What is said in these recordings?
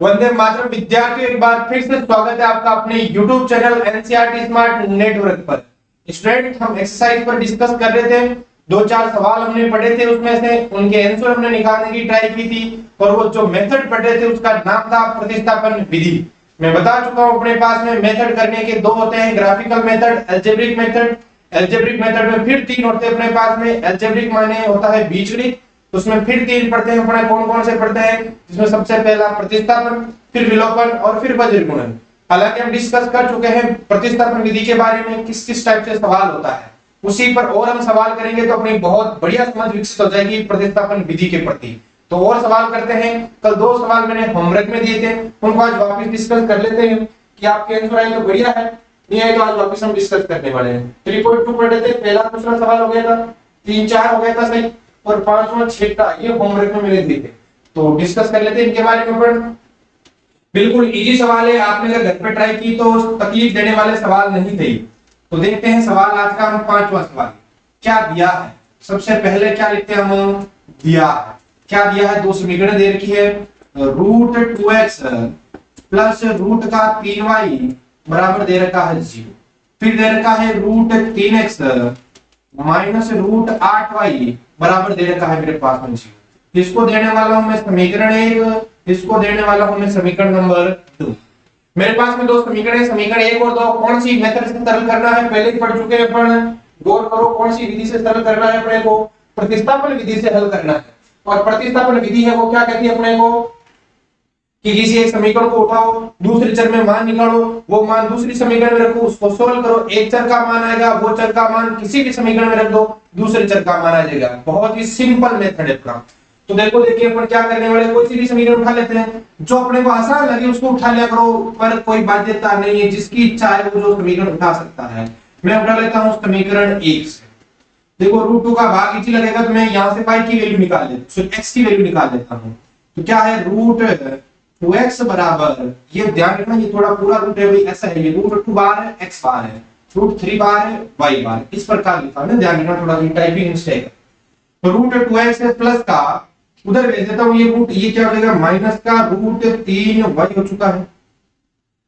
वंदे मातरम विद्यार्थियों, एक बार फिर से स्वागत है आपका अपने YouTube channel NCERT smart network पर। स्टूडेंट, हम एक्सरसाइज पर डिस्कस कर रहे थे। दो चार सवाल हमने पढ़े थे, उसमें से उनके आंसर हमने निकालने की ट्राई की थी और वो जो मेथड पढ़ रहे थे उसका नाम था प्रतिस्थापन विधि। मैं बता चुका हूं अपने पास में मेथड करने के दो होते हैं, graphical method, algebraic method. Algebraic method में फिर तीन होते हैं अपने पास में। अलजेब्रिक माने होता है बीजगणित, उसमें फिर तीन पढ़ते हैं अपने। कौन कौन से पढ़ते हैं? जिसमें सबसे पहला प्रतिस्थापन, फिर विलोपन और फिर वज्रगुणन। हालांकि हम डिस्कस कर चुके हैं प्रतिस्थापन विधि के बारे में, किस किस टाइप से सवाल होता है। उसी पर और हम सवाल करेंगे तो अपनी बहुत बढ़िया समझ विकसित हो जाएगी प्रतिस्थापन विधि के प्रति। तो और सवाल करते हैं। कल दो सवाल मैंने होमवर्क में दिए थे, उनको आज वापस डिस्कस कर लेते हैं कि आपके आंसर आए तो बढ़िया है, नहीं आए तो आज वापस हम डिस्कस करने वाले हैं। 3.2 पढ़ रहे थे, पहला दूसरा सवाल हो गया था, 3 4 हो गया था सही, और 5वां 6 ये होमवर्क में मैंने दिए थे। तो डिस्कस कर लेते हैं इनके बारे में। पर बिल्कुल इजी सवाल है, आपने अगर घर पे ट्राई की तो तकलीफ देने वाले सवाल नहीं थे। तो देखते हैं सवाल आज का। हम 5वां सवाल क्या दिया है। सबसे पहले क्या लिखते हैं हम? दिया है। क्या दिया है? दो समीकरण दे रखी है, रूट 2x प्लस रूट का 3y बराबर दे रखा है 0। फिर दे रखा है root 3x minus root 8y बराबर दे रखा है मेरे पास में 0। इसको देने वाला हूं मैं समीकरण 1, इसको देने वाला हूं मैं समीकरण नंबर 2। मेरे पास में दो समीकरण है, समीकरण 1 और 2। कौन सी मेथड से सरल करना है पहले ही पढ़ चुके हैं अपन। गौर करो, कौन सी विधि से सरल करना है अपने को? प्रतिस्थापन विधि से हल करना है। और प्रतिस्थापन विधि है वो क्या कहती है अपने को कि किसी एक समीकरण को उठाओ, दूसरे चर में मान निकालो, वो मान दूसरी समीकरण में रखो, उसको सोल्व करो। एक चर का मान आएगा, वो चर का मान किसी भी समीकरण में रख दो, दूसरे चर का मान आ जाएगा। बहुत ही सिंपल मेथड है अपना। तो देखो, देखिए अपन क्या करने वाले, कोई सी भी समीकरण उठा लेते हैं, जो अपने को आसान लगे उसको उठा लिया करो, पर कोई बाध्यता नहीं है, जिसकी इच्छा है वो जो समीकरण उठा सकता है। मैं उठा लेता हूं समीकरण 1 से। देखो, रूट 2 का भाग इसी लगेगा तो मैं यहां से पाई की वैल्यू निकाल लेता हूं, x की वैल्यू निकाल लेता हूं। तो क्या है? रूट 2x बराबर, ये ध्यान रखना ये थोड़ा पूरा रूट है भाई, ऐसा है, ये रूट 2 बार है, x बार है, रूट 3 बार है, y बार, इस प्रकार लिखा है, ध्यान रखना, थोड़ा टाइपिंग मिस्टेक है। तो रूट 2x प्लस का उधर भेज देता हूं, ये रूट, ये क्या हो जाएगा? माइनस का रूट 3y हो चुका है।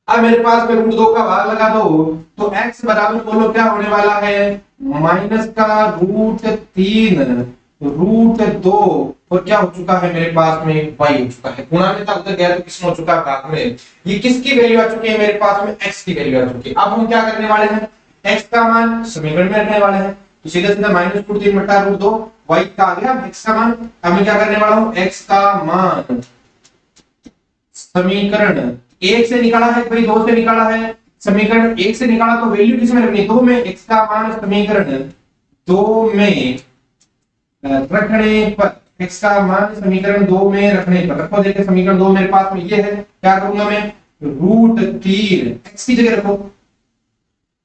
अब मेरे पास में रूट 2 का भाग लगा दो, तो x बराबर बोलो क्या होने वाला है? माइनस का रूट 3 रूट 2, और क्या हो चुका है मेरे पास में? y हो चुका है। गुणा में था, उधर गया तो किसमें हो चुका है? भाग में। ये किसकी वैल्यू आ चुकी है मेरे पास में? x की वैल्यू आ चुकी है। अब हम क्या करने वाले हैं? x का मान समीकरण में रखने वाले हैं, तो सीधा सीधा माइनस रूट 3 बटा रूट 2, y का आ गया x का मान। अब मैं क्या करने वाला हूं? x का मान समीकरण 1 से निकाला है भाई, 2 से निकाला है। समीकरण 1 से निकाला तो वैल्यू किसमें रखनी? 2 में। x का मान समीकरण 2 में रखने पर, x का मान समीकरण 2 में रखने पर रखो। देखिए समीकरण 2 मेरे पास में ये है, क्या करूंगा मैं? रूट 3 x की जगह रखो,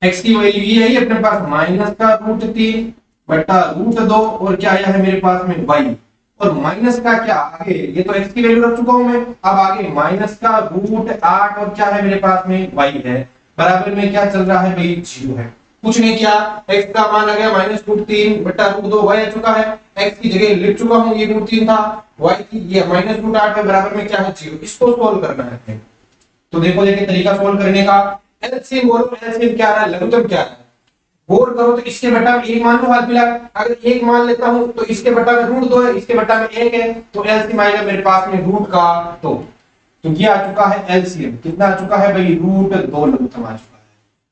x की वैल्यू ये है अपने पास, माइनस का रूट 3 बटा रूट 2, और क्या आया है मेरे पास में? y। और माइनस का क्या आगे, ये तो x की वैल्यू रख चुका हूं मैं, अब आगे माइनस का रूट 8, और क्या है मेरे पास में? y है। बराबर में क्या चल रहा है भाई? 0 है। कुछ नहीं किया, x का मान आ गया माइनस रूट 3 बटा रूट 2, y आ चुका है, x की जगह लिख चुका हूं, ये रूट 3 था, y की ये माइनस रूट 8 है, बराबर में क्या है? 0। इसको सोल्व करना है। तो देखो, देखिए तरीका सोल्व करने का। एलसीएम बोलो, एलसीएम क्या आ रहा है? लघुत्तम क्या है? गौर करो, तो इसके बटा में 1 मान लो, हाथ मिला, अगर 1 मान लेता हूं तो इसके बटा में रूट 2 है, इसके बटा में 1 है, तो एलसीएम आएगा मेरे पास में रूट का 2। तो ये आ चुका है एलसीएम, कितना आ चुका है भाई? रूट 2 लघुत्तम आ चुका है।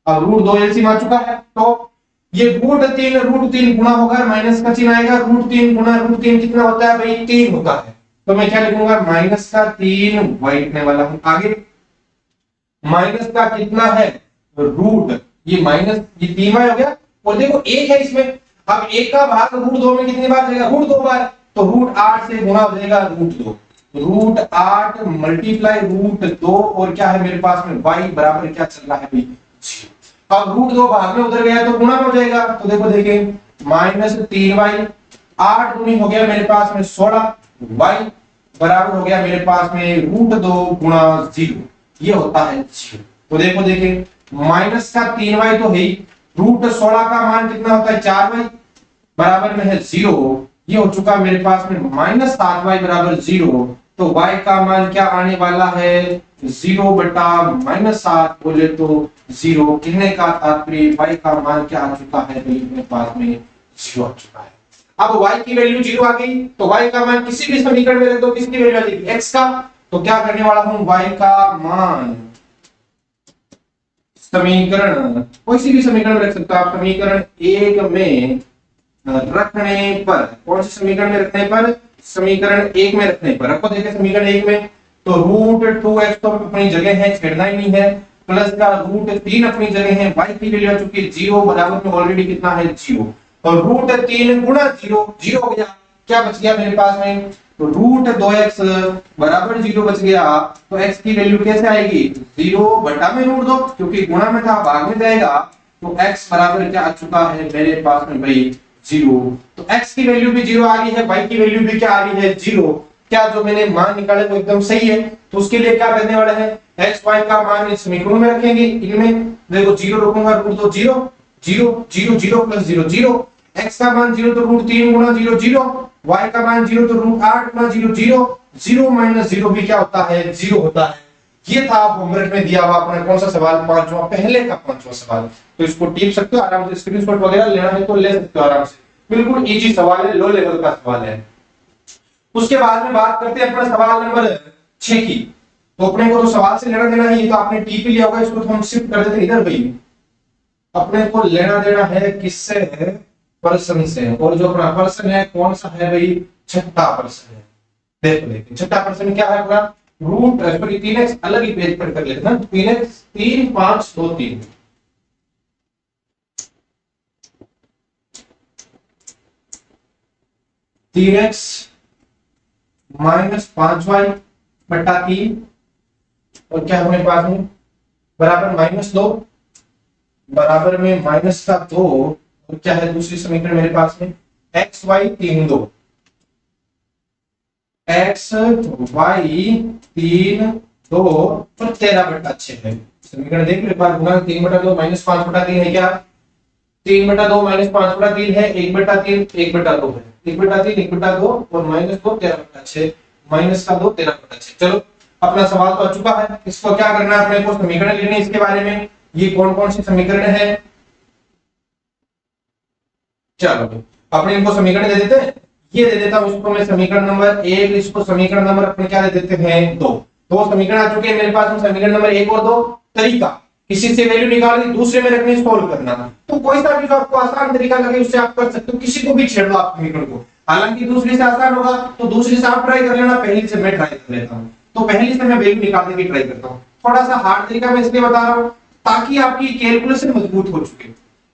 अब रूट 2 एलसीएम आ चुका है, तो ये रूट 3 गुणा होगा, माइनस का चिन्ह आएगा, रूट 3 गुणा रूट 3 कितना होता है भाई? 3 होता है। तो मैं क्या लिखूंगा? माइनस का 3 y लिखने वाला हूं। आगे माइनस का कितना है? रूट, ये माइनस, ये 3y हो गया, और देखो 1 है इसमें। अब 1 का भाग रूट 2 में कितनी बार जाएगा? रूट 2 बार, तो रूट 8 से गुणा हो जाएगा रूट 2, रूट 8 मल्टीप्लाई रूट 2, और क्या है मेरे पास में? y बराबर क्या चल रहा है भाई? 0। अब रूट 2 भाग में उधर गया तो गुणा में हो जाएगा, तो देखो देखिए माइनस 3y, 8 गुणी हो गया मेरे पास में 16, y बराबर हो गया मेरे पास में रूट 2 गुणा 0, ये होता है 0। तो देखो देखिए, माइनस का 3y तो है, रूट 16 का मान कितना होता है? 4y बराबर में है 0, ये हो चुका मेरे पास में माइनस 7y बराबर 0, तो y का मान क्या आने वाला है 0/-7 बोले तो 0। कहने का तात्पर्य y का मान क्या आ चुका है भाई अपने पास में 0 आ चुका है। अब y की वैल्यू 0 आ गई तो y का मान किसी भी समीकरण में रख दो, किसकी वैल्यू आ जाएगी x का। तो क्या करने वाला हूं y का मान समीकरण कोई सी भी समीकरण में रख सकते हो आप। समीकरण 1 में रखने पर, कौन से समीकरण में रखने पर, समीकरण 1 में रखने पर रखो। देखिए समीकरण 1 में तो √2x तो अपनी जगह है, छेड़ना ही नहीं है, प्लस का √3 अपनी जगह है, y की वैल्यू आ चुकी है 0 बराबर में ऑलरेडी कितना है 0 और √3 गुणा 0 0 हो गया। क्या बच गया मेरे पास में तो √2x बराबर 0 बच गया। तो x की वैल्यू कैसे आएगी 0 बटा में √2 क्योंकि गुणा में था भाग में जाएगा। तो x बराबर क्या आ चुका है मेरे पास में भाई 0। तो x की वैल्यू भी 0 आ गई है, y की वैल्यू भी क्या आ रही है 0। क्या जो मैंने मान निकाले वो एकदम सही है। तो उसके लिए क्या करने वाले हैं x y का मान इस समीकरणों में रखेंगे। इनमें देखो 0 रखूंगा √2 0 0 0 0 प्लस 0 0, x का मान 0 तो √3 गुणा 0 0, y का मान 0 तो √8 गुणा 0 0, 0 माइनस 0 भी क्या होता है 0 होता है। ये था होमवर्क में दिया हुआ अपना कौन सा सवाल पांचवा, पहले का पांचवा सवाल। तो इसको टिप सकते हो आराम से, स्क्रीनशॉट वगैरह लेना है तो ले सकते हो आराम से, बिल्कुल इजी सवाल है, लो लेवल का सवाल है। उसके बाद में बात करते हैं अपना सवाल नंबर 6 की। तो अपने को तो सवाल से लेना देना है, ये तो आपने टीपी लिया होगा, इसको तो हम शिफ्ट कर देते हैं इधर भाई। अपने को लेना देना है किससे है पर्सन से, और जो अपना पर्सन है कौन सा है भाई छठा पर्सन है। देखो देखिए छठा पर्सन क्या है अपना रूट सॉरी 3x अलग ही पेज पर कर लेते हैं 3x 3 5 2 3 3x माइनस 5y बटा 3 और क्या हमारे पास में बराबर -2 बराबर में -2 और क्या है दूसरी समीकरण मेरे पास में x y 3 2 x y 3 2 और 13/6 है। समीकरण देख लो बार गुना 3/2 -5/3 है क्या 3/2 -5/3 है 1/3 1/2 है 1/3 1/2 और -2 13/6 -2 13/6। चलो अपना सवाल तो आ चुका है, इसको क्या करना है अपने को समीकरण लेने इसके बारे में। ये कौन कौन सी समीकरण है चलो अपने इनको समीकरण दे देते हैं। ये दे देता हूं इसको मैं समीकरण नंबर 1, इसको समीकरण नंबर अपने क्या दे देते हैं 2। दो समीकरण आ चुके हैं मेरे पास में, समीकरण नंबर 1 और 2। तरीका किसी से वैल्यू निकालनी दूसरे में रखनी सोल्व करना, तो कोई सा भी जो आपको आसान तरीका लगे उससे आप कर सकते हो, किसी को भी छेड़ लो आप समीकरण को। हालांकि दूसरी से आसान होगा तो दूसरी से आप ट्राई कर लेना, पहली से मैं ट्राई कर लेता हूं। तो पहली से मैं वैल्यू निकालने की ट्राई करता हूं। थोड़ा सा हार्ड तरीका मैं इसलिए बता रहा हूं ताकि आपकी कैलकुलेशन मजबूत हो चुके।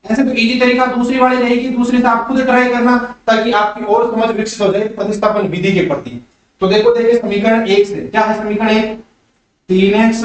ऐसे तो इजी तरीका दूसरी वाली रहेगी, दूसरे से आप खुद ट्राई करना ताकि आपकी और समझ विकसित हो जाए प्रतिस्थापन विधि के प्रति। तो देखो देखिए समीकरण 1 से क्या है समीकरण 1 3x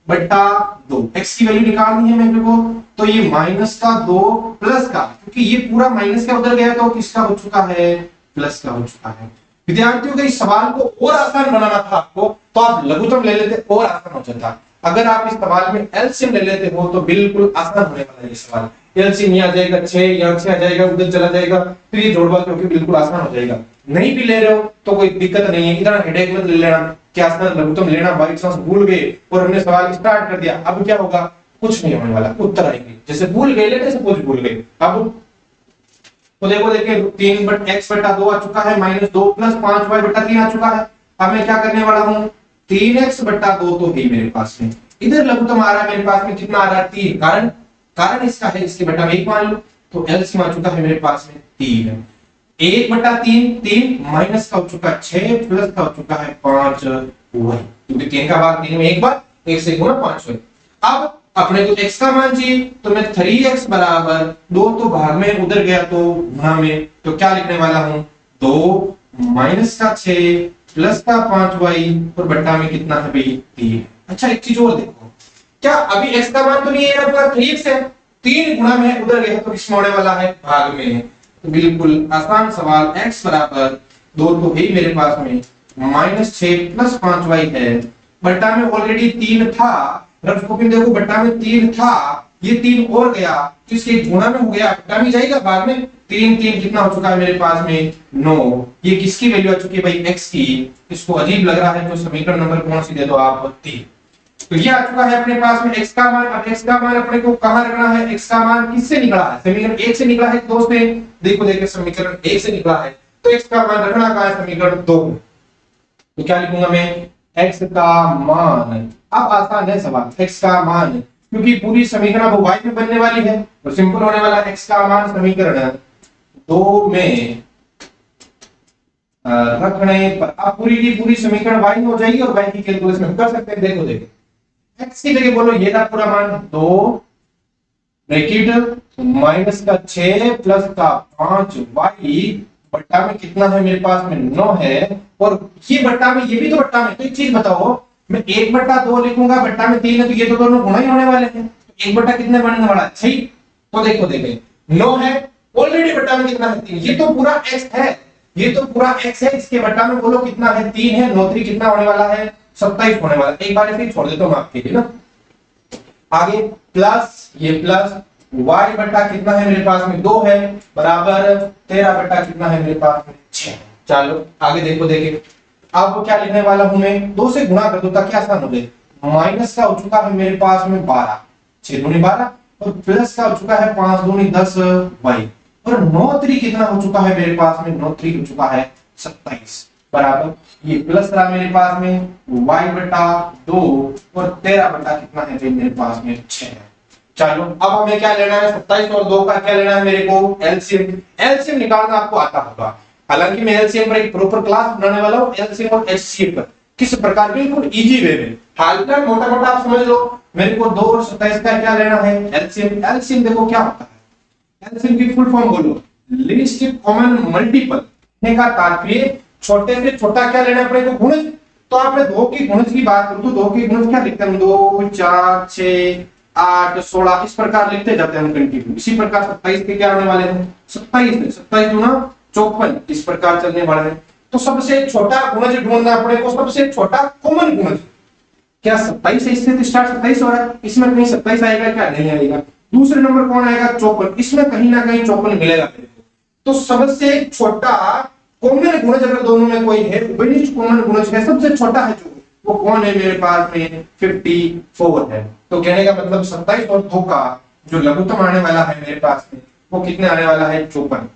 बट्टा 2 x की वैल्यू निकालनी है मेरे को। तो ये -2 प्लस का, क्योंकि ये पूरा माइनस का उधर गया तो किसका हो चुका है प्लस का हो चुका है। विद्यार्थियों के इस सवाल को और आसान बनाना था आपको तो आप लघुत्तम ले लेते और आसान हो जाता। अगर आप इस सवाल में एलसीएम ले लेते हो तो बिल्कुल आसान होने वाला है ये सवाल। एलसीएम यहाँ आ जाएगा 6, यहाँ से आ जाएगा उधर चला जाएगा, फिर ये जोड़वा क्योंकि बिल्कुल आसान हो जाएगा। नहीं भी ले रहे हो तो कोई दिक्कत नहीं है, इतना हेडेक मत ले लेना कि आसान लघुत्तम लेना बाई चांस भूल गए और हमने सवाल स्टार्ट कर दिया, अब क्या होगा कुछ नहीं होने वाला, उत्तर आएंगे। जैसे भूल गए लेते सपोज भूल गए। अब तो देखो देखिए 3x बटा 2 आ चुका है, -2 प्लस 5y बटा 3 आ चुका है। अब मैं क्या करने वाला हूँ 3x बटा 2 तो है मेरे पास में, इधर लघुत्तम आ रहा है मेरे पास में कितना आ रहा है 3, कारण कारण इसका है इसके बटा में 1 मान लो तो एलसीएम आ चुका है मेरे पास में 3 है। 1 बटा 3 3 माइनस का हो चुका है 6 प्लस का हो चुका है 5 y, क्योंकि 3 का भाग 3 में एक बार 1 से गुणा 5 y। अब अपने को x का मान चाहिए तो मैं 3x बराबर 2 तो भाग में उधर गया तो गुणा में, तो क्या लिखने वाला हूं 2 माइनस का 6 प्लस का 5y और बट्टा में कितना है भाई 3। अच्छा एक चीज और देखो, क्या अभी x का मान तो नहीं है पूरा 3x है, 3 गुणा में उधर गया तो किस में होने वाला है भाग में। तो बिल्कुल आसान सवाल x बराबर 2 तो है मेरे पास में -6 प्लस 5y है, बट्टा में ऑलरेडी 3 था, रफ कॉपी में देखो बट्टा में 3 था ये 3 और गया तो इसके गुणा में हो गया, घटा में जाएगा भाग में, 3 3 कितना हो चुका है मेरे पास में 9। ये किसकी वैल्यू आ चुकी है भाई x की। इसको अजीब लग रहा है तो समीकरण नंबर कौन सी दे दो आप 3। तो ये आ चुका है अपने पास में x का मान। अब x का मान अपने को कहां रखना है, x का मान किससे निकला है, समीकरण 1 से निकला है दोस्त ने, देखो देखिए समीकरण 1 से निकला है तो x का मान रखना कहां है, समीकरण 2। तो क्या लिखूंगा मैं, x का मान। अब आसान है सवाल, x का मान, क्योंकि पूरी समीकरण अब y में बनने वाली है तो सिंपल होने वाला है। x का मान समीकरण 2 में रखने पर अब पूरी की पूरी समीकरण y में हो जाएगी और y की कैलकुलेशन हम कर सकते हैं। देखो देखिए x की जगह बोलो ये था पूरा मान 2 ब्रैकेट माइनस का 6 प्लस का 5 y बट्टा में कितना है मेरे पास में 9 है, और ये बट्टा में ये भी तो बट्टा में। तो एक चीज बताओ, मैं 1/2 लिखूंगा, बट्टा में 3 है तो ये तो दोनों गुणा ही होने वाले हैं, 1 कितने बनने वाला है 6। तो देखो देखें 9 है ऑलरेडी, बट्टा में कितना है 3, ये तो पूरा x है, ये तो पूरा x है, इसके बट्टा में बोलो कितना है 3 है, 9 3 कितना होने वाला है 27 होने वाला है। एक बार ऐसे छोड़ देता हूं आपके लिए ना। आगे प्लस ये प्लस y बट्टा कितना है मेरे पास में 2 है बराबर 13 बट्टा कितना है मेरे पास में 6। चलो आगे देखो देखे, अब क्या लिखने वाला हूं मैं, 2 से गुणा कर दो ताकि आसान हो जाए। माइनस का हो चुका है मेरे पास में 12, 6 दूनी 12, और प्लस का हो चुका है 5 दूनी 10 y, और 9 3 कितना हो चुका है मेरे पास में, 9 3 हो चुका है 27 बराबर ये प्लस रहा मेरे पास में y बटा 2 और 13 बटा कितना है मेरे पास में 6 है। चलो अब हमें क्या लेना है, 27 और 2 का क्या लेना है मेरे को, एलसीएम। एलसीएम निकालना आपको आता होगा, हालांकि मैं एलसीएम पर एक प्रॉपर क्लास बनाने वाला हूं, एलसीएम और एचसीएफ पर किस प्रकार, बिल्कुल इजी वे में। हालका मोटा मोटा आप समझ लो, मेरे को 2 और 27 का क्या लेना है, एलसीएम। एलसीएम देखो क्या होता है, एलसीएम की फुल फॉर्म बोलो, लीस्ट कॉमन मल्टीपल। का तात्पर्य छोटे से छोटा क्या लेना है अपने को, गुणज। तो आपने 2 की गुणज की बात करूं तो 2 की गुणज क्या लिखते हैं, 2 4 6 8 16 इस प्रकार लिखते जाते हैं कंटिन्यू। इसी प्रकार 27 के क्या होने वाले हैं, 27 दूना 54 इस प्रकार चलने वाला है। तो सबसे छोटा गुणज ढूंढना अपने को, सबसे छोटा कॉमन गुणज। क्या 27 इससे स्टार्ट 27 हो रहा है, इसमें कहीं 27 आएगा क्या, नहीं आएगा। दूसरे नंबर कौन आएगा, 54, इसमें कहीं ना कहीं 54 मिलेगा। तो सबसे छोटा कॉमन गुणज अगर दोनों में कोई है, विशिष्ट कॉमन गुणज है, सबसे छोटा है जो, वो कौन है मेरे पास में 54 है। तो कहने का मतलब 27 और 2 का जो लघुत्तम आने वाला है मेरे पास में, वो कितने आने वाला है 54।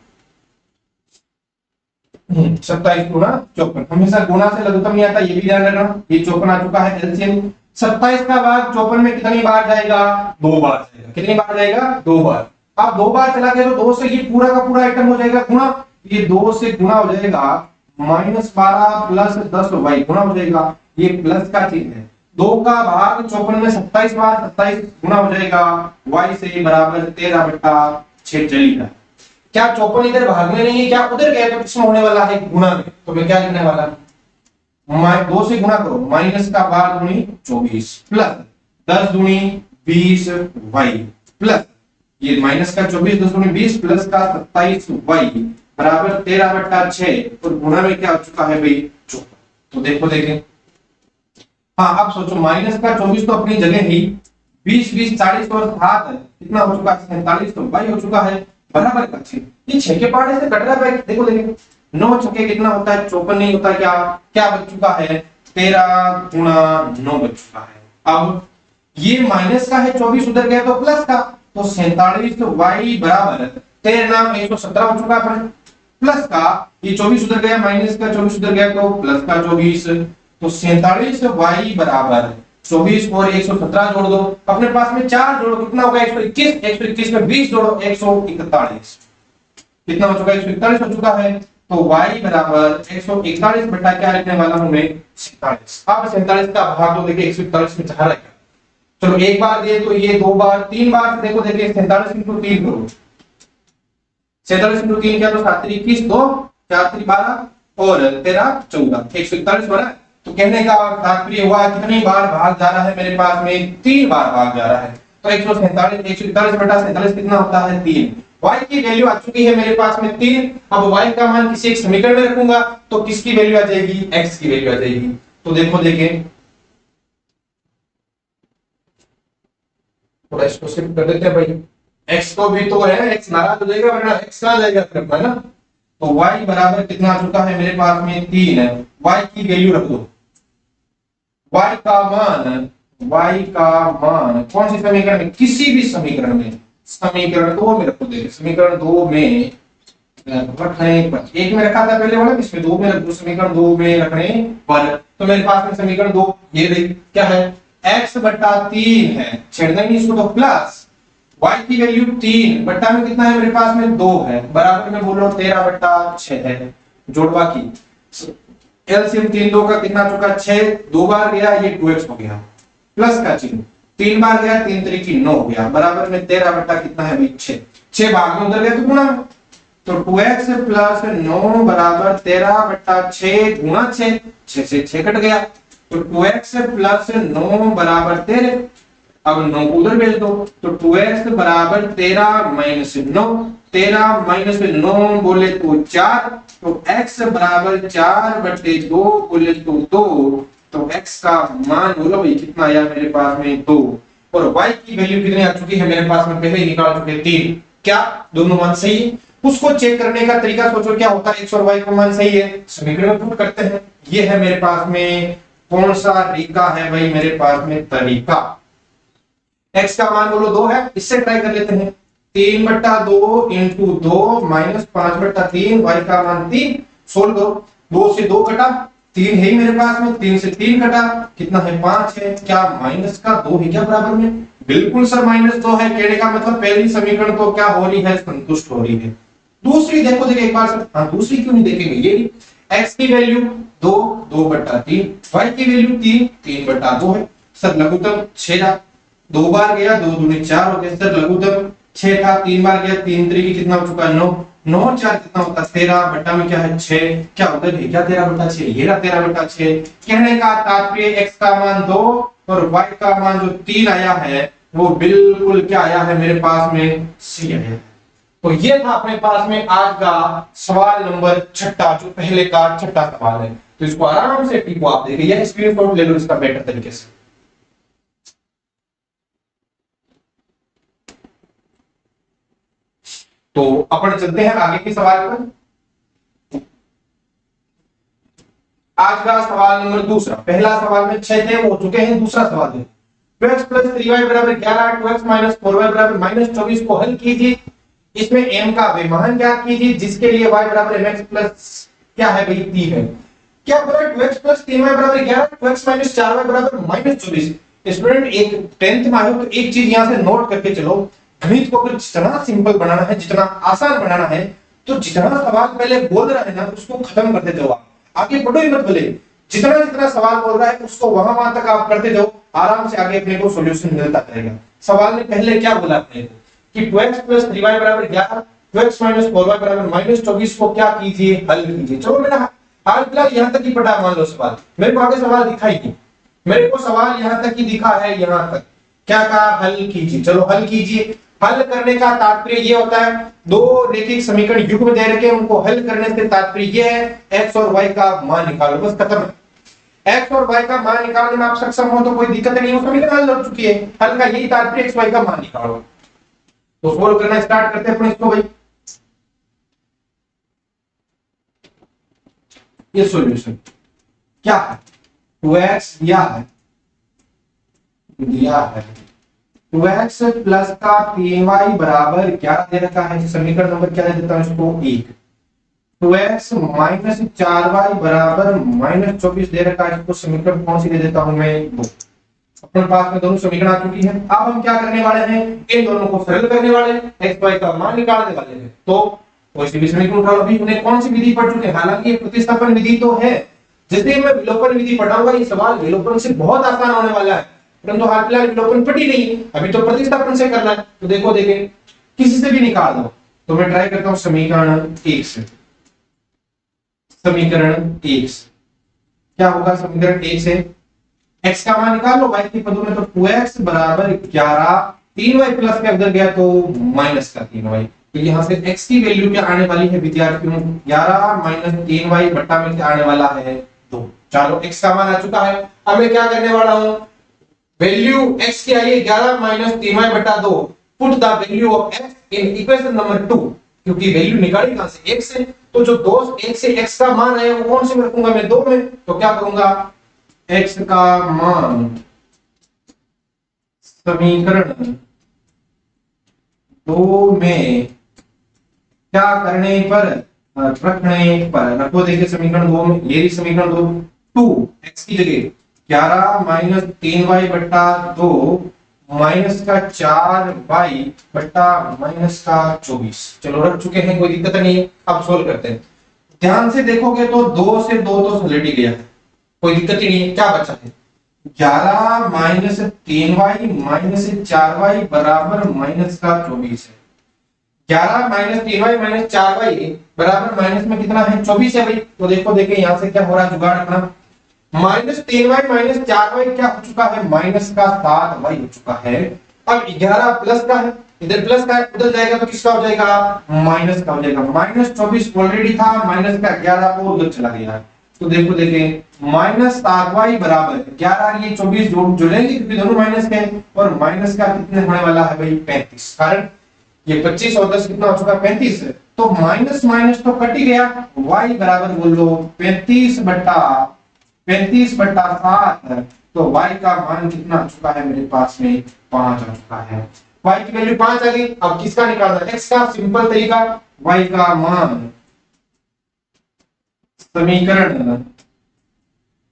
27 गुना 54, हमेशा गुना से लघुत्तम नहीं आता, ये भी ध्यान रखना। ये 54 आ चुका है एलसीएम। 27 का भाग 54 में कितनी बार जाएगा, 2 बार जाएगा। कितनी बार जाएगा, 2 बार। अब 2 बार चला गया तो 2 से ये पूरा का पूरा आइटम हो जाएगा गुणा, ये 2 से गुणा हो जाएगा -12 प्लस 10 y गुणा हो जाएगा, ये प्लस का चीज है। 2 का भाग 54 में 27 बार, 27 गुणा हो जाएगा y से बराबर 13 बटा 6 चलेगा। क्या 54 इधर भाग में नहीं है, क्या उधर गया तो किसमें होने वाला है, गुणा में। तो मैं क्या लिखने वाला हूं, 2 से गुणा करो, माइनस का भाग दूनी 24 प्लस 10 दूनी 20 y प्लस ये माइनस का 24 10 दूनी 20 प्लस का 27 y बराबर 13 बटा 6 और गुणा में क्या हो चुका है भाई 54। तो देखो देखें, हाँ अब सोचो, माइनस का 24 तो अपनी जगह ही, 20 20 40 और 7 कितना हो चुका है 47, तो y हो चुका है बराबर का 6। ये 6 के पार्ट से कट रहा है, देखो देखो 9 छके कितना होता है 54 नहीं होता, क्या क्या बच चुका है 13 गुणा 9 बच चुका है। अब ये माइनस का है 24 उधर गया तो प्लस का, तो 47 तो y बराबर 13 117 हो चुका है प्लस का, ये 24 उधर गया माइनस का 24 उधर गया तो प्लस का 24, तो 47 y बराबर 24 और 117 जोड़ दो, अपने पास में 4 जोड़ो कितना होगा 121, 121 में 20 जोड़ो 141, कितना हो चुका है 141 हो चुका है। तो y बराबर 141 बटा क्या लिखने वाला हूं मैं 47। अब 47 का भाग तो देखिए 141 में जा रहा है, चलो एक बार दिए तो ये 2 बार 3 बार, देखो देखिए 47 इंटू 3 करो, 47 इंटू 3 क्या, तो 7 3 21 2 4 3 12 और 13 14 141 बना। तो कहने का तात्पर्य हुआ कितनी बार भाग जा रहा है मेरे पास में 3 बार भाग जा रहा है। तो 147 बटा 47 कितना होता है 3। y की वैल्यू आ चुकी है मेरे पास में 3। अब y का मान किसी एक समीकरण में रखूंगा तो किसकी वैल्यू आ जाएगी, x की वैल्यू आ जाएगी। तो देखो देखें थोड़ा इसको शिफ्ट कर देते हैं भाई, x को भी तो है, x नाराज हो जाएगा वरना x आ जाएगा फिर है ना। तो y बराबर कितना आ चुका है मेरे पास में 3 है। y की वैल्यू रख दो, y का मान कौन सी समीकरण में, किसी भी समीकरण में, समीकरण 2 में रखो। देखिए समीकरण 2 में रखने पर, एक में रखा था पहले वाला, इसमें 2 में रख दो, समीकरण 2 में रखने पर। तो मेरे पास में समीकरण 2 ये देख क्या है, x बटा 3 है, छेड़ना ही इसको, तो प्लस y की वैल्यू 3 बट्टा में कितना है मेरे पास में 2 है, बराबर में बोलो 13 बट्टा 6 है। जोड़वा की एलसीएम 3 2 का कितना चुका 6, 2 बार गया ये 2x हो गया, प्लस का चिन्ह 3 बार गया 3 3 की 9 हो गया, बराबर में 13 बट्टा कितना है भाई 6, 6 भाग में उधर गया तो गुणा, तो 2x प्लस 9 बराबर 13 बट्टा 6 गुणा 6, 6 से 6 कट गया, तो 2x प्लस 9 बराबर 13, अब 9 को उधर भेज दो, तो 2x बराबर 13 माइनस 9, 13 माइनस 9 बोले तो 4, तो x बराबर 4 बटे 2 बोले तो 2, तो x का मान बोलो भाई कितना आया मेरे पास में 2, और y की वैल्यू कितनी आ चुकी है मेरे पास में, पहले ही निकाल चुके 3। क्या दोनों मान सही है? उसको चेक करने का तरीका सोचो क्या होता है, x और y का मान सही है, समीकरण में पुट करते हैं। ये है मेरे पास में कौन सा तरीका है भाई, मेरे पास में तरीका, x का मान बोलो 2 है, इससे ट्राई कर लेते हैं, 3 बट्टा 2 इंटू 2 माइनस 5 बट्टा 3, y का मान 3, सोल्व करो, 2 से 2 कटा, 3 है ही मेरे पास में, 3 से 3 कटा कितना है 5 है, क्या माइनस का 2 है क्या बराबर में, बिल्कुल सर माइनस 2 है, कहने का मतलब पहली समीकरण तो क्या हो रही है, संतुष्ट हो रही है। दूसरी देखो देखिए एक बार सर, हाँ दूसरी क्यों नहीं देखेंगे, ये x की वैल्यू 2 2 बट्टा 3, y की वैल्यू 3 3 बट्टा 2 है, सर लघुत्तम 6 2 बार गया 2 दूनी 4 हो गया, सर लघुत्तम 6 था, 3 बार गया 3 3 कितना हो चुका 9, 9 4 कितना होता 13 बट्टा में क्या है 6, क्या उधर है क्या 13 बट्टा 6, ये रहा 13 बट्टा 6। कहने का तात्पर्य x का मान 2 और y का मान जो 3 आया है वो बिल्कुल क्या आया है मेरे पास में, सी आया है। तो ये था अपने पास में आज का सवाल नंबर 6, जो पहले का 6 सवाल है। तो इसको आराम से टिको, आप देखिए ये स्क्रीनशॉट ले लो इसका बेटर तरीके से। तो अपन चलते हैं आगे के सवाल पर। आज का सवाल नंबर 2, पहला सवाल में 6 थे वो हो चुके हैं, दूसरा सवाल है 2x प्लस 3y बराबर 11, 2x माइनस 4y बराबर माइनस 24 को हल कीजिए, इसमें m का व्यवहार ज्ञात कीजिए जिसके लिए y बराबर mx प्लस क्या है भाई 3 है। क्या बोला 2x प्लस 3y बराबर 11, 2x माइनस 4y बराबर माइनस 24। स्टूडेंट एक 10th में आए हो तो एक चीज यहां से नोट करके चलो, गणित को अगर जितना सिंपल बनाना है, जितना आसान बनाना है, तो जितना सवाल पहले बोल रहा है ना उसको खत्म करते जाओ, आगे बढ़ो ही मत भले, जितना जितना सवाल बोल रहा है उसको वहां तक आप करते जाओ, आराम से आगे अपने को सॉल्यूशन मिलता रहेगा। सवाल ने पहले क्या बोला अपने को कि 2x प्लस 3y बराबर 11, 2x माइनस 4y बराबर माइनस 24 को क्या कीजिए, हल कीजिए। चलो मैंने हाल फिलहाल यहां तक ही पढ़ा, मान लो सवाल मेरे को आगे सवाल दिखाई नहीं, मेरे को सवाल यहां तक ही दिखा है, यहां तक क्या कहा, हल कीजिए। चलो हल कीजिए। हल करने का तात्पर्य ये होता है, दो रेखिक समीकरण युग्म दे रखे उनको हल करने से तात्पर्य ये है x और y का मान निकालो, बस खत्म है। x और y का मान निकालने में आप सक्षम हो तो कोई दिक्कत नहीं, वो समीकरण हल हो चुकी है। हल का यही तात्पर्य x y का मान निकालो। तो सोल्व करना स्टार्ट करते हैं अपन इसको भाई। ये सॉल्यूशन क्या है, 2x दिया है 2x प्लस का 3y बराबर 11 दे रखा है, समीकरण नंबर क्या दे देता हूं इसको 1। 2x माइनस 4y बराबर माइनस 24 दे रखा है, इसको समीकरण कौन सी दे देता हूं मैं 2। अपने पास में दोनों समीकरण आ चुकी है। अब हम क्या करने वाले हैं, इन दोनों को सरल करने वाले हैं, x y का मान निकालने वाले हैं। तो कोई भी समीकरण उठाओ, अभी हमने कौन सी विधि पढ़ चुके हैं, हालांकि ये प्रतिस्थापन विधि तो है, जिससे मैं विलोपन विधि पढ़ाऊंगा ये सवाल विलोपन से बहुत आसान होने वाला है, परंतु हाल फिलहाल विलोपन पढ़ी नहीं, अभी तो प्रतिस्थापन से करना है। तो देखो देखें किसी से भी निकाल दो, तो मैं ट्राई करता हूं समीकरण 1 से। समीकरण 1 क्या होगा, समीकरण 1 से x का मान निकाल लो y के पदों में, तो 2x बराबर 11, 3y प्लस के अंदर गया तो माइनस का 3y, तो यहां से x की वैल्यू क्या आने वाली है विद्यार्थियों, 11 माइनस 3y बट्टा में क्या आने वाला है 2। चलो x का मान आ चुका है। अब मैं क्या करने वाला हूं, वैल्यू x की आई है 11 माइनस 3y बटा 2। Put the value of x in equation number 2, क्योंकि वैल्यू निकाली कहां से, x से, तो जो 2 से x का मान है वो कौन से में रखूंगा मैं, 2 में। तो क्या करूंगा, x का मान समीकरण 2 में क्या करने पर, रखने पर, रखो। देखिए समीकरण 2 में, ये समीकरण 2, 2x की जगह 11 माइनस 3y बट्टा 2 माइनस का 4y बट्टा माइनस का 24। चलो रख चुके हैं, कोई दिक्कत नहीं है। अब सोल्व करते हैं। ध्यान से देखोगे तो 2 से 2 तो सलट ही गया है, कोई दिक्कत ही नहीं है। क्या बचा है, 11 माइनस 3y माइनस 4y बराबर माइनस का 24 है। 11 माइनस 3y माइनस 4y बराबर माइनस में कितना है, 24 है भाई। तो देखो देखिए यहां से क्या हो रहा है जुगाड़ अपना, माइनस 3y माइनस 4y क्या हो चुका है, माइनस का 7y हो चुका है। अब 11 प्लस का है, इधर प्लस का है, उधर जाएगा तो किसका हो जाएगा, माइनस का हो जाएगा। माइनस 24 ऑलरेडी था, माइनस का 11 को उधर चला गया। तो देखो देखिए माइनस 7y बराबर 11, ये 24 जुड़ेंगे क्योंकि दोनों माइनस के हैं, और माइनस का कितने होने वाला है भाई, 35। कारण ये 25 और 10 कितना हो चुका, 35। तो माइनस माइनस तो कट ही गया, y बराबर बोल लो 35 बट्टा 7। तो y का मान कितना आ चुका है मेरे पास में, 5 आ चुका है। y की वैल्यू 5 आ गई। अब किसका निकालना है, x का। सिंपल तरीका, y का मान समीकरण,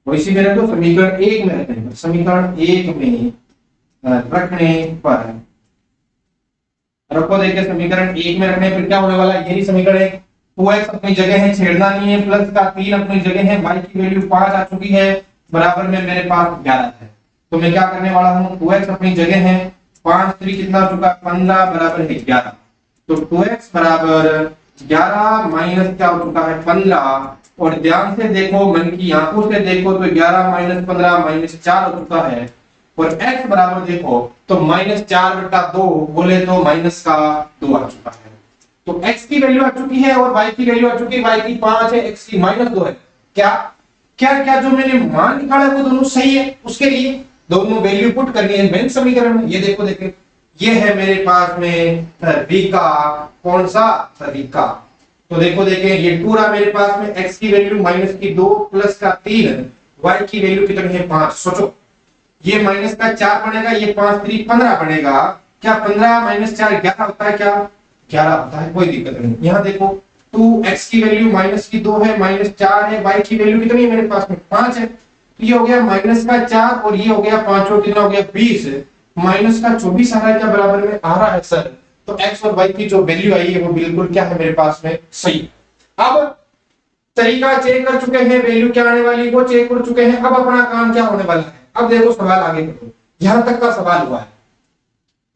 इसी में रखो, समीकरण 1 में रखने, समीकरण 1 में रखने पर, रखो। देखिए समीकरण 1 में रखने पर क्या होने वाला है, यही समीकरण है। 2x अपनी जगह है, छेड़ना नहीं है, प्लस का 3 अपनी जगह है, y की वैल्यू 5 आ चुकी है, बराबर में मेरे पास 11 है। तो मैं क्या करने वाला हूँ, 2x अपनी जगह है, 5 3 कितना हो चुका, 15 बराबर है 11। तो 2x बराबर 11 माइनस क्या हो चुका है, 15। और ध्यान से देखो, मन की आंखों से देखो तो 11 माइनस 15 माइनस 4 हो चुका है। और x बराबर देखो तो माइनस 4 बटा 2 बोले तो माइनस का 2 आ चुका है। तो x की वैल्यू आ चुकी है और y की वैल्यू आ चुकी है, y की 5 है, x की माइनस 2 है। क्या क्या क्या जो मैंने मान निकाला है वो दोनों सही है, उसके लिए दोनों वैल्यू पुट करनी है मेन समीकरण में। ये देखो देखिए, ये है मेरे पास में तरीका, कौन सा तरीका। तो देखो देखिए, ये पूरा मेरे पास में x की वैल्यू माइनस की 2 प्लस का 3, y की वैल्यू कितनी है, 5। सोचो, ये माइनस का 4 बनेगा, ये 5 3 15 बनेगा। क्या 15 माइनस 4 11 होता है, क्या 11 होता है, कोई दिक्कत नहीं। यहाँ देखो 2x की वैल्यू माइनस की 2 है, माइनस 4 है, y की वैल्यू कितनी है मेरे पास में, 5 है। तो ये हो गया माइनस का 4 और ये हो गया 5 और कितना हो गया, 20। माइनस का 24 आ रहा है, क्या बराबर में आ रहा है सर। तो x और y की जो वैल्यू आई है वो बिल्कुल क्या है मेरे पास में, सही। अब तरीका चेक कर चुके हैं, वैल्यू क्या आने वाली वो चेक कर चुके हैं। अब अपना काम क्या होने वाला है, अब देखो सवाल आगे करो। यहां तक का सवाल हुआ है,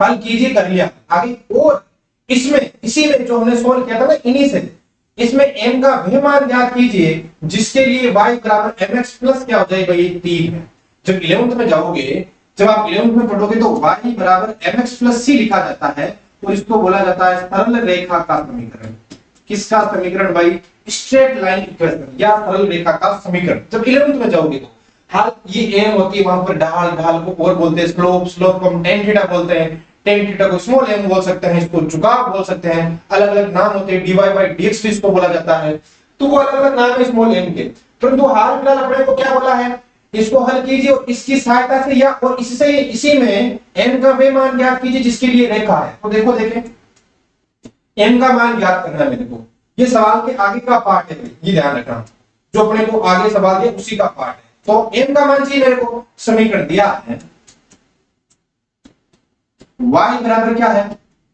हल कीजिए, कर लिया आगे। और इसमें इसी में जो हमने सोल्व किया था ना, इन्हीं से इसमें m का वह मान ज्ञात कीजिए जिसके लिए y बराबर mx प्लस क्या हो जाए भाई, 3 है। जब 11th में जाओगे, जब आप 11th में पढ़ोगे तो y बराबर mx प्लस c लिखा जाता है, तो इसको बोला जाता है सरल रेखा का समीकरण। किसका समीकरण भाई, स्ट्रेट लाइन इक्वेशन या सरल रेखा का समीकरण। जब 11th में जाओगे तो हाँ, ये m होती है, वहां पर ढाल, ढाल को और बोलते हैं स्लोप, स्लोप को हम tan थीटा बोलते हैं, tan थीटा को स्मॉल m बोल सकते हैं, इसको झुकाव बोल सकते हैं, अलग अलग नाम होते हैं, dy by dx इसको बोला जाता है। तो वो अलग अलग नाम है स्मॉल m के। परंतु हाल फिलहाल अपने को क्या बोला है, इसको हल कीजिए और इसकी सहायता से या और इससे इसी में m का वे मान ज्ञात कीजिए जिसके लिए रेखा है। तो देखो देखें, m का मान ज्ञात करना है मेरे को, ये सवाल के आगे का पार्ट है, ये ध्यान रखना, जो अपने को आगे सवाल दिया उसी का पार्ट है। तो m का मान चाहिए मेरे को, समीकरण दिया है y बराबर क्या है,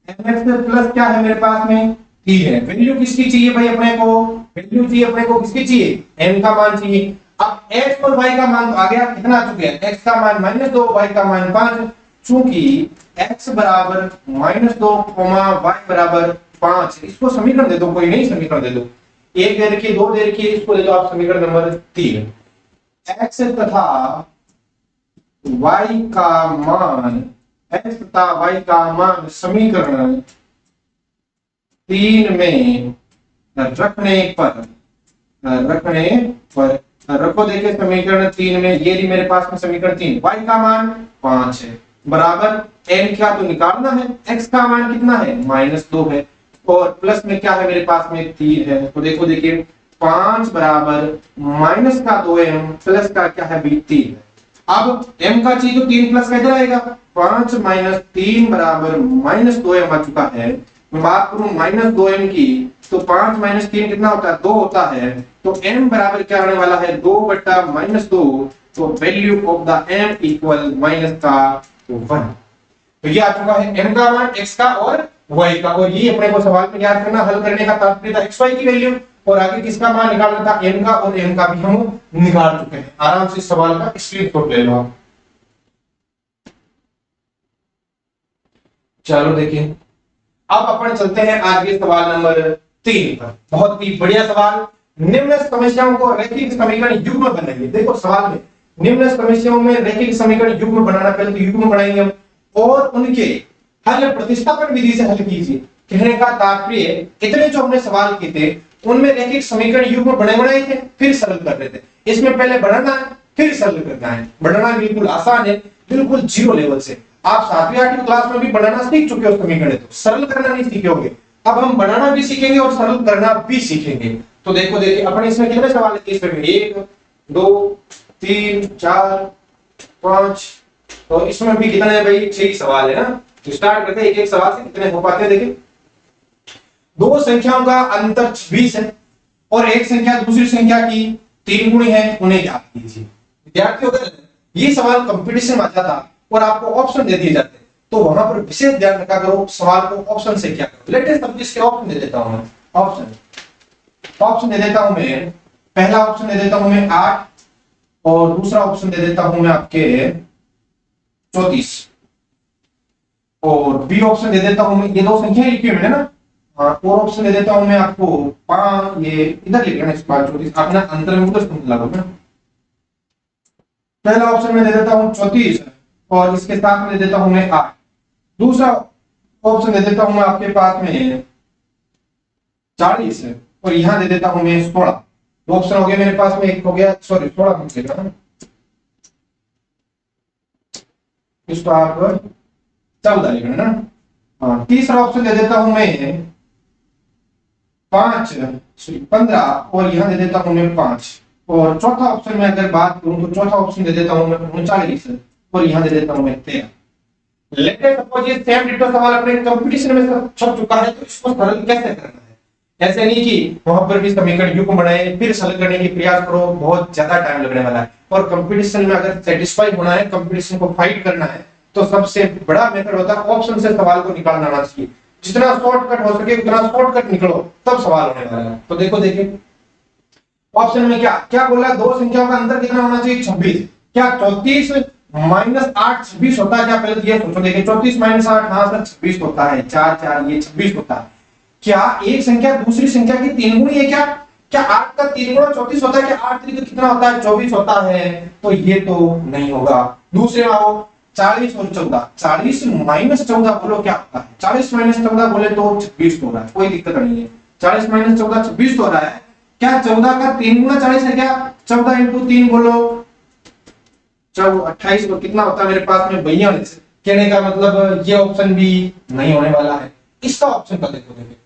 mx प्लस क्या है मेरे पास में 3 है। वैल्यू किसकी चाहिए भाई अपने को, वैल्यू चाहिए अपने को किसकी चाहिए, m का मान चाहिए। अब x और y का मान तो आ गया, कितना आ चुके हैं, x का मान -2, y का मान 5। चूंकि x बराबर -2, y बराबर 5, इसको समीकरण दे दो, कोई नहीं समीकरण दे दो, 1 दे रखिए, 2 दे रखिए, इसको दे दो आप समीकरण नंबर 3। x तथा y का मान, x तथा y का मान समीकरण 3 में रखने पर रखो देखिए समीकरण 3 में, ये भी मेरे पास में समीकरण 3, y का मान 5 है बराबर n क्या तो निकालना है, x का मान कितना है -2 है और प्लस में क्या है मेरे पास में 3 है। तो देखो देखिए 5 बराबर माइनस का 2m प्लस का क्या है भी 3 है। अब m का चाहिए तो 3 प्लस का इधर आएगा, 5 माइनस 3 बराबर -2m आ चुका है। मैं बात करूं -2m की तो 5 माइनस 3 कितना होता है 2 होता है, तो m बराबर क्या होने वाला है 2 बटा -2, तो value of the m equal minus का 1। तो ये आ चुका है m का मान, x का और y का, और ये अपने को सवाल में याद करना, हल करने का तात्पर्य था xy की वैल्यू और आगे किसका मान निकालना था m का, और m का भी हम निकाल चुके हैं। आराम से इस सवाल का स्क्रीनशॉट ले लो आप। चलो देखिए अब अपन चलते हैं आगे सवाल नंबर 3 पर। बहुत ही बढ़िया सवाल, निम्न समस्याओं को रैखिक समीकरण युग्म बनाइए। देखो सवाल में निम्न समस्याओं में रैखिक समीकरण युग्म बनाना, पहले तो युग्म बनाएंगे हम और उनके हल प्रतिस्थापन विधि से हल कीजिए। कहने का तात्पर्य इतने जो हमने सवाल किए थे उनमें रैखिक समीकरण युग्म बनाए थे फिर सरल कर रहे थे। इसमें पहले बनाना है फिर सरल करना है। बनाना बिल्कुल आसान है, बिल्कुल जीरो लेवल से। आप 7वीं 8वीं क्लास में भी बनाना सीख चुके हो समीकरण, तो सरल करना नहीं सीखे होंगे। अब हम बनाना भी सीखेंगे और सरल करना भी सीखेंगे। तो देखो देखिए अपन इसमें कितने सवाल है इसमें 1 2 3 4 5, तो इसमें भी कितने हैं भाई 6 सवाल है ना। तो स्टार्ट करते हैं एक एक सवाल से, कितने हो पाते हैं देखिए। दो संख्याओं का अंतर 26 है और एक संख्या दूसरी संख्या की 3 गुणी है, उन्हें ज्ञात कीजिए। विद्यार्थियों अगर ये सवाल कंपटीशन में आता था और आपको ऑप्शन दे दिए जाते तो वहां पर विशेष ध्यान रखा करो सवाल को ऑप्शन से क्या करो। लेटेस्ट अब इसके ऑप्शन दे देता हूं मैं, ऑप्शन दे देता हूं मैं। पहला ऑप्शन दे देता हूं मैं 8 और दूसरा ऑप्शन दे देता हूं मैं आपके 34 और बी ऑप्शन दे देता हूं मैं, ये दो संख्या लिखी मैंने ना। हाँ, और ऑप्शन दे देता हूं मैं आपको 5, ये इधर लिख लेना, इस बार 34 अपना अंतर में तो लागू ना। पहला ऑप्शन में दे देता हूं 34 और इसके साथ में दे देता हूं मैं 8। दूसरा ऑप्शन दे देता हूं मैं आपके पास में 40 और यहां दे देता हूं मैं 16। दो ऑप्शन हो गए मेरे पास में, एक हो गया सॉरी 16 इसको आप 14 लिखना ना। हाँ, तीसरा ऑप्शन दे देता हूं मैं 15 और यहां दे देता हूं मैं 5 और चौथा ऑप्शन में अगर बात करूं तो चौथा ऑप्शन दे देता हूं मैं 39 और यहां दे देता हूं मैं 13। लेटेस्ट सपोज ये सेम डिटो सवाल अपने कंपटीशन में छप चुका है, तो इसको सरल कैसे करना है। ऐसे नहीं कि वहां पर भी समीकरण युग्म बनाए फिर सरल करने की प्रयास करो, बहुत ज्यादा टाइम लगने वाला है। और कंपटीशन में अगर सेटिस्फाई होना है, कंपटीशन को फाइट करना है, तो सबसे बड़ा मेथड होता है ऑप्शन से सवाल को निकालना आना चाहिए। जितना शॉर्टकट हो सके उतना शॉर्टकट निकलो, तब सवाल होने वाला है। तो देखो देखिए ऑप्शन में क्या क्या बोला, दो संख्याओं का अंतर कितना होना चाहिए 26। क्या 34 माइनस 8 26 होता है क्या, पहले ये सोचो। देखिए 34 माइनस 8 हाँ सर 26 होता है, 4 4 ये 26 होता है। क्या एक संख्या दूसरी संख्या की 3 गुणी है क्या, क्या 8 का 3 गुणा 34 होता है, क्या 8 3 कितना होता है 24 होता है, तो ये तो नहीं होगा। दूसरे में आओ 40 और 14, 40 माइनस 14 बोलो क्या होता है, 40 माइनस 14 बोले तो 26 हो रहा है, कोई दिक्कत नहीं है। 40 माइनस 14 26 हो रहा है। क्या 14 का 3 गुना 40 है क्या, 14 इंटू 3 बोलो 28 और कितना होता है मेरे पास में 42। कहने का मतलब ये ऑप्शन भी नहीं होने वाला है। इसका ऑप्शन का देखो देखिए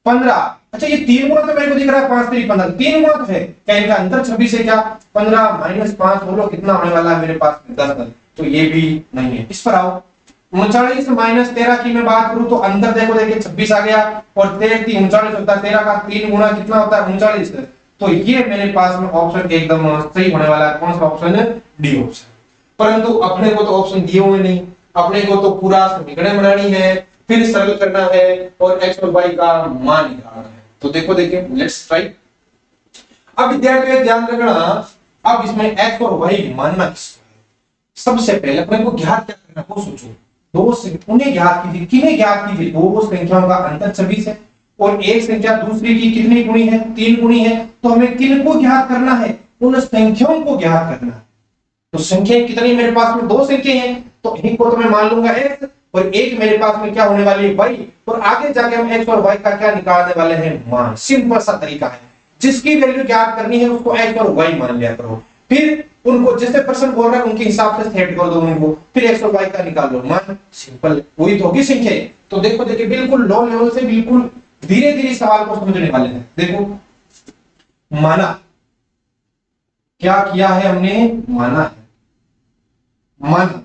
15। अच्छा ये 3 गुना तो मेरे को दिख रहा है 5 3 15, 3 गुना तो है, क्या इनका अंतर 26 है क्या, 15 माइनस 5 बोलो कितना होने वाला है मेरे पास में 10, तो ये भी नहीं है। इस पर आओ 39 माइनस 13 की मैं बात करूं तो अंतर देखो देखिए 26 आ गया और 13 3 39 होता है, 13 का 3 गुना कितना होता है 39, तो ये मेरे पास में ऑप्शन एकदम सही होने वाला है। कौन सा ऑप्शन है, डी ऑप्शन। परंतु अपने को तो ऑप्शन दिए हुए नहीं, अपने को तो पूरा समीकरण बनानी है फिर सरल करना है और x और y का मान निकालना है। तो देखो देखिए लेट्स ट्राई। अब विद्यार्थियों ध्यान रखना, अब इसमें x और y मानना किसको है, सबसे पहले अपने को ज्ञात क्या करना वो सोचो। उन्हें ज्ञात कीजिए, किन्हें ज्ञात कीजिए, दो संख्याओं का अंतर 26 है और एक संख्या दूसरी की कितनी गुणी है 3 गुणी है, तो हमें किनको ज्ञात करना है, उन संख्याओं को ज्ञात करना है। तो संख्या कितनी मेरे पास में दो संख्या हैं, तो एक को तो मैं मान लूंगा x और एक मेरे पास में क्या होने वाली है y, और आगे जाके हम x और y का क्या निकालने वाले हैं मान। सिंपल सा तरीका है। जिसकी वैल्यू ज्ञात करनी है उसको x और y मान लिया करो, फिर उनको जैसे पर्सन बोल रहा है उनके हिसाब से सेट कर दो उनको, फिर x और y का निकाल लो मान, सिंपल, वही तो होगी संख्या। तो देखो देखिए बिल्कुल लो लेवल से बिल्कुल धीरे धीरे सवाल को समझने वाले हैं। देखो माना, क्या किया है हमने, माना है, माना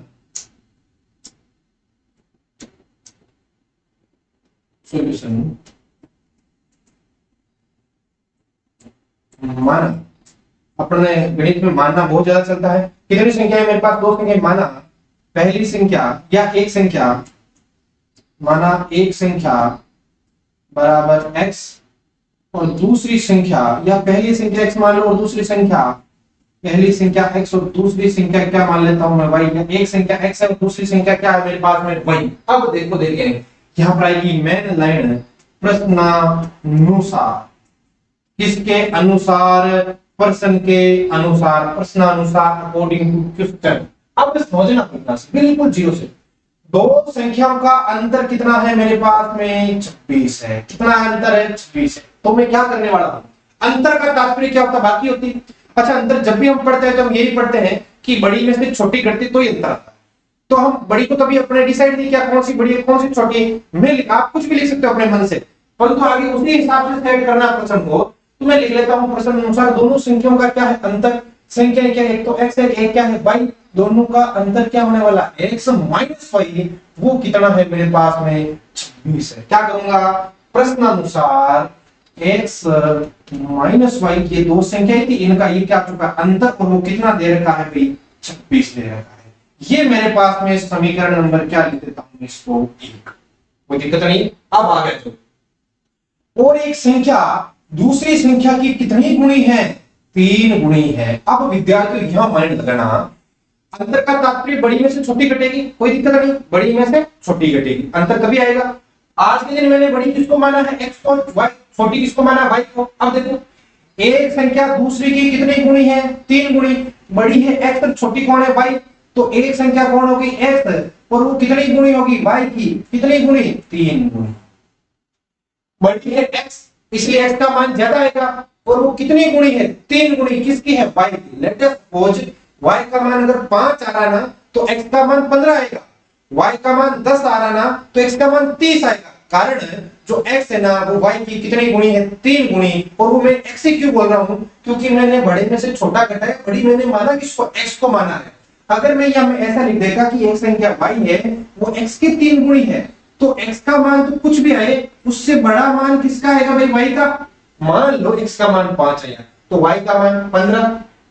सॉल्यूशन, माना, अपने गणित में मानना बहुत ज्यादा चलता है। कितनी संख्या है मेरे पास, दो संख्या, माना पहली संख्या या एक संख्या, माना एक संख्या बराबर x और दूसरी संख्या या पहली संख्या x मान लो और दूसरी संख्या, पहली संख्या x और दूसरी संख्या क्या मान लेता हूं मैं y, या एक संख्या x है और दूसरी संख्या क्या है मेरे पास में y। अब देखो देखिए यहां पर आएगी मेन लाइन, प्रश्नानुसार, किसके अनुसार, प्रश्न के अनुसार, प्रश्नानुसार, अकॉर्डिंग टू क्वेश्चन। अब समझना पड़ता है बिल्कुल जीरो से, दो संख्याओं का अंतर कितना है मेरे पास में 26 है, कितना अंतर है 26 है। तो मैं क्या करने वाला हूं, अंतर का तात्पर्य क्या होता, बाकी होती। अच्छा अंतर जब भी हम पढ़ते हैं तो हम यही पढ़ते हैं कि बड़ी में से छोटी घटती तो ही अंतर आता है। तो हम बड़ी को कभी अपने डिसाइड नहीं किया कौन सी बड़ी है कौन सी छोटी है, मैं आप कुछ भी लिख सकते हो अपने मन से, परंतु आगे उसी हिसाब से सेट करना प्रश्न को। तो मैं लिख लेता हूं प्रश्न अनुसार दोनों संख्याओं का क्या है अंतर, संख्या क्या है, एक तो x है एक क्या है y, दोनों का अंतर क्या होने वाला x माइनस y, वो कितना है मेरे पास में 26 है। क्या करूंगा, प्रश्नानुसार x माइनस y ये दो संख्याएं थी, इनका ये क्या चुका अंतर और वो कितना दे रखा है भाई 26 दे रखा है। ये मेरे पास में समीकरण नंबर क्या लिख देता हूं इसको 1, कोई दिक्कत नहीं। अब आ गए तो और एक संख्या दूसरी संख्या की कितनी गुणी है, 3 गुणी है। अब विद्यार्थी यहां माइंड लगाना, अंतर का तात्पर्य बड़ी में से छोटी घटेगी, कोई दिक्कत नहीं, बड़ी में से छोटी घटेगी, अंतर कभी आएगा। आज के दिन मैंने बड़ी किसको माना है x को, y छोटी किसको माना y को। अब देखो एक संख्या दूसरी की कितनी गुणी है, 3 गुणी, बड़ी है x और छोटी कौन है y, तो एक संख्या कौन होगी x और वो कितनी गुणी होगी y की, कितनी गुणी 3 गुणी, बड़ी है x इसलिए x का मान ज्यादा आएगा और वो कितनी गुणी है 3 गुणी, किसकी है y की। लेट अस सपोज y का मान अगर 5 आ रहा ना तो x का मान 15 आएगा, y का मान 10 आ रहा ना तो x का मान 30 आएगा। कारण जो x है ना वो y की कितनी गुणी है 3 गुणी, और वो मैं x ही क्यों बोल रहा हूं, क्योंकि मैंने बड़े में से छोटा घटाया, बड़ी मैंने माना किसको x को माना है। अगर मैं यहां ऐसा लिख देगा कि एक संख्या y है वो x की 3 गुणी है, तो x का मान तो कुछ भी आए उससे बड़ा मान किसका आएगा भाई y का। मान लो x का मान 5 आया तो y का मान 15,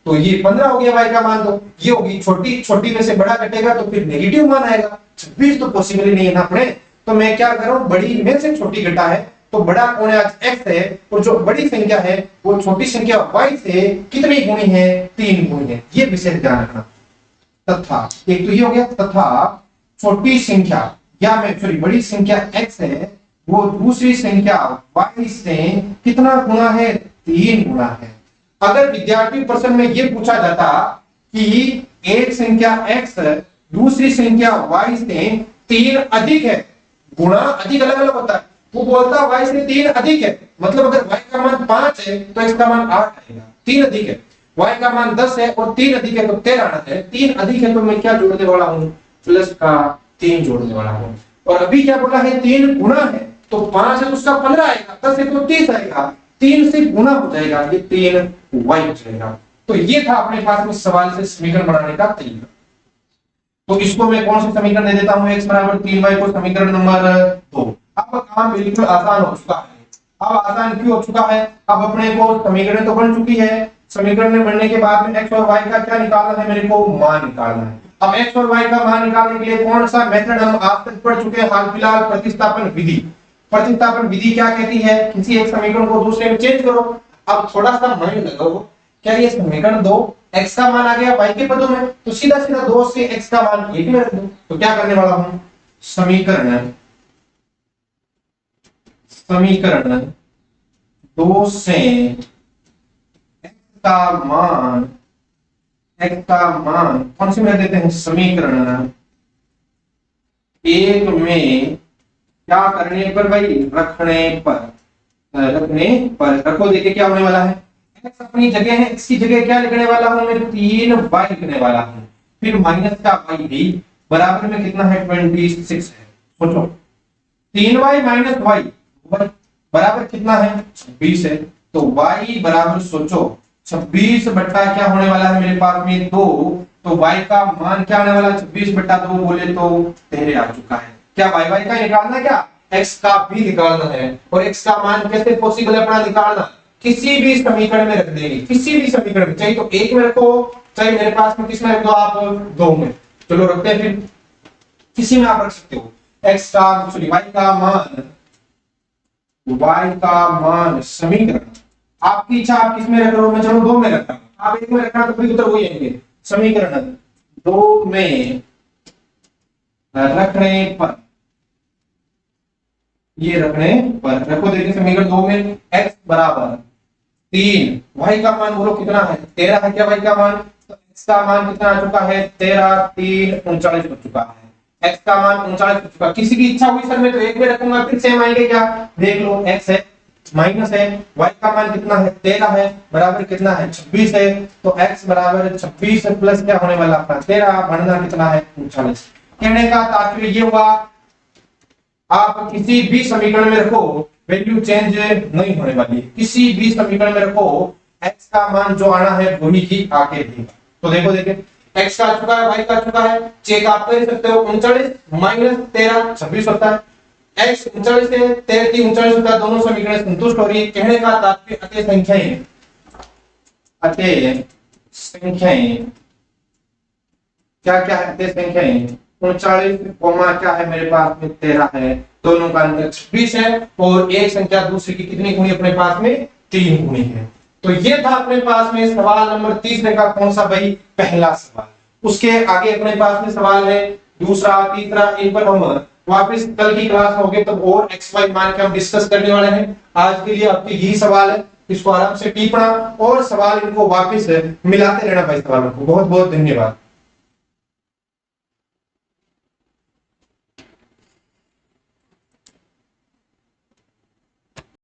तो ये 15 हो गया y का मान, तो ये होगी छोटी, छोटी में से बड़ा घटेगा तो फिर नेगेटिव मान आएगा। 26 तो पॉसिबल ही नहीं है ना अपने, तो मैं क्या कर रहा हूं बड़ी में से छोटी घटा है तो बड़ा कौन है आज x है, और जो बड़ी संख्या है वो छोटी संख्या y से कितनी गुणी है 3 गुणी है। ये विशेष ध्यान रखना। तथा एक तो ये हो गया, तथा छोटी संख्या या मैं सॉरी बड़ी संख्या x है वो दूसरी संख्या y से कितना गुना है 3 गुना है। अगर विद्यार्थी प्रश्न में ये पूछा जाता कि एक संख्या x दूसरी संख्या y से 3 अधिक है, गुणा अधिक अलग अलग होता है, वो बोलता y से 3 अधिक है, मतलब अगर y का मान 5 है तो x का मान 8 आएगा, 3 अधिक है, y का मान 10 है और 3 अधिक है तो 13 आना है, 3 अधिक है तो मैं क्या जोड़ने वाला हूं प्लस का 3 जोड़ने वाला हूं। और अभी क्या बोला है 3 गुना है तो 5 है तो उसका 15 आएगा, 10 है तो 30 आएगा, 3 से गुना हो जाएगा, ये 3 y हो जाएगा। तो ये था अपने पास में सवाल से समीकरण बनाने का तरीका। तो इसको मैं कौन सा समीकरण दे देता हूं x बराबर 3y को समीकरण नंबर 2। अब काम बिल्कुल आसान हो चुका है। अब आसान क्यों हो चुका है, अब अपने को समीकरण तो बन चुकी है, समीकरण में बनने के बाद में x और y का क्या निकालना है, मेरे को मान निकालना है। अब x और y का मान निकालने के लिए कौन सा मेथड हम आज तक पढ़ चुके हैं, हाल फिलहाल प्रतिस्थापन विधि। प्रतिस्थापन विधि क्या कहती है, किसी एक समीकरण को दूसरे में चेंज करो। अब थोड़ा सा माइंड लगाओ, क्या ये समीकरण 2 x का मान आ गया y के पदों में, तो सीधा सीधा 2 से x का मान 1 में रख दो। तो क्या करने वाला हूं, समीकरण 2 से x का मान कौन से में देते हैं, समीकरण 1 में क्या करने पर भाई, रखने पर। रखने पर रखो, देखिए क्या होने वाला है, x अपनी जगह है, x की जगह क्या लिखने वाला हूं मैं, 3y लिखने वाला हूं, फिर माइनस का y भी बराबर में कितना है, 26 है। सोचो 3y माइनस y बराबर कितना है, 26 है। तो y बराबर सोचो 26 बट्टा क्या होने वाला है मेरे पास में 2, तो y का मान क्या होने वाला है, 26 बट्टा 2 बोले तो 13 आ चुका है। क्या y का निकालना, क्या x का भी निकालना है, और x का मान कैसे पॉसिबल है अपना निकालना, किसी भी समीकरण में रख देंगे, किसी भी समीकरण में, चाहे तो एक में रखो, चाहे मेरे पास में किस में रख दो आप, दो में, चलो रखते हैं, फिर किसी में आप रख सकते हो। x का सॉरी y का मान समीकरण, आपकी इच्छा आप किस में रख रहे हो, मैं चलो दो में रखता हूं, आप एक में रखना तो फिर उत्तर वही आएंगे। समीकरण दो में रखने पर, ये रखने पर रखो, देखिए समीकरण दो में x बराबर 3, y का मान बोलो कितना है, 13 है क्या y का मान, तो x का मान कितना आ चुका है, 13 3 39 हो चुका है, x का मान 39 हो चुका। किसी की इच्छा हुई सर मैं तो एक में रखूंगा, फिर सेम आएंगे क्या, देख लो x है माइनस है, y का मान कितना है, 13 है, बराबर कितना है, 26 है, तो x बराबर 26 प्लस क्या होने वाला अपना 13, बढ़ना कितना है, 39। कहने का तात्पर्य ये हुआ, आप किसी भी समीकरण में रखो वैल्यू चेंज नहीं होने वाली है, किसी भी समीकरण में रखो x का मान जो आना है वही ही आके देगा। तो देखो देखिए x का आ चुका है, y का आ चुका है, चेक आप कर सकते हो, 39 माइनस 13 26 होता है, x 39 से 13 की 39 होता है, दोनों समीकरण संतुष्ट हो रही है। कहने का तात्पर्य अतः संख्याएं क्या क्या है, अतः संख्याएं 39 कोमा क्या है मेरे पास में 13 है, दोनों का अंतर 26 है, और एक संख्या दूसरी की कितनी गुणी अपने पास में, 3 गुणी है। तो ये था अपने पास में सवाल नंबर 30 का कौन सा भाई, पहला सवाल। उसके आगे अपने पास में सवाल है दूसरा तीसरा, इन पर हम वापस कल की क्लास में होगी तब और एक्स वाई मान के हम डिस्कस करने वाले हैं। आज के लिए आपके यही सवाल है, इसको आराम से टीपना और सवाल इनको वापस मिलाते रहना भाई सवालों को। बहुत बहुत धन्यवाद।